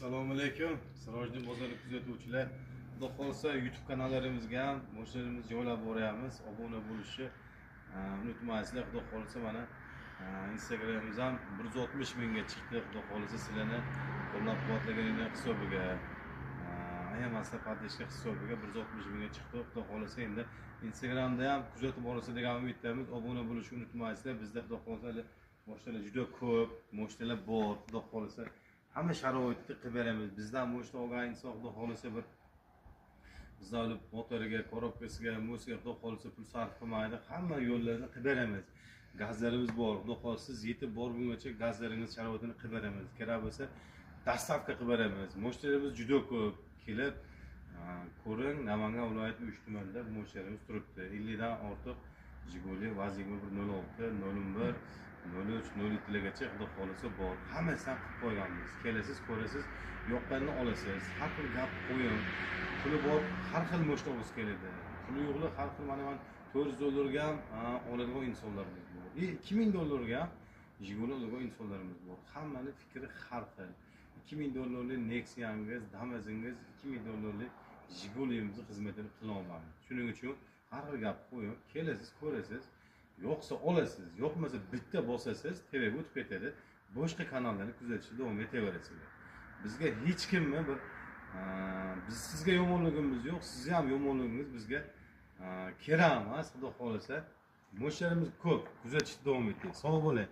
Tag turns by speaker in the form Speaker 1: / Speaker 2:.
Speaker 1: Assalomu alaykum. Sirojning bozori kuzatuvchilar. Xudo xolsa YouTube kanallarimizga ham mashinalarimizni joylab boryapmiz. Obuna bo'lishni unutmaysizlar. Xudo xolsa mana Instagramimiz ham 160 mingga chiqdi. Xudo xolsa sizlarni qo'llab-quvvatlaganinglar hisobiga, ayamasa podpishka hisobiga 160 mingga chiqdi. Xudo xolsa endi Instagramda ham kuzatib borasiz degan umiddamiz. Obuna bo'lishni unutmaysizlar. Bizda xudo xolsa mashinalar juda ko'p, mashinalar bor. Xudo xolsa hamma sharoitni qilib beramiz. Bizdan mo'shni olgan inson xudo xolisa bir bizda olib motoriga, korobkasiga, musiga xudo xolisa pul sarf qilmaydi. Hamma yo'llarni qilib beramiz. Gazlarimiz bor. Xudo xolisa siz yetib borgungacha gazlaringiz sharoitini qilib beramiz. Kerak bo'lsa dastavka qilib beramiz. Mo'shlarimiz juda ko'p. Kelib ko'ring, Namangan viloyati 3 tumanida mo'shlarimiz turibdi. 50 dan ortiq Jiguli, Vaz-2106, 01 03, 02gacha xudo xolisa bor. Hammasidan qilib qo'yganmiz. Kelasiz, ko'rasiz, yoqqanini olasiz. Har xil gap qo'ying. Puli bor, har xil mo'shtovuz keladi. Puli yo'qlar har xil mana 400 dollarga ham oladigan insonlarimiz bor. 2000 dollarga ham Jiguli oladigan insonlarimiz bor. Hammaning fikri har xil. 2000 dollarlik Nexia'ngiz, Damaz'ingiz, 2000 dollarlik Jigulimizni xizmatini qila olmaydi. Shuning uchun har xil gap qo'ying. Kelasiz, ko'rasiz. Yo'qsa olasiz, yo'qmasa bitta bosasiz, TVga o'tib ketadi. Boshqa kanallarni kuzatishda davom etaverasizlar. Bizga hech kimni bir biz sizga yomonligimiz yo'q, sizga ham yomonligingiz bizga kerak emas. Xudo xolisa, mo'shlarimiz ko'p, kuzatishda davom eting. Sog' bo'ling.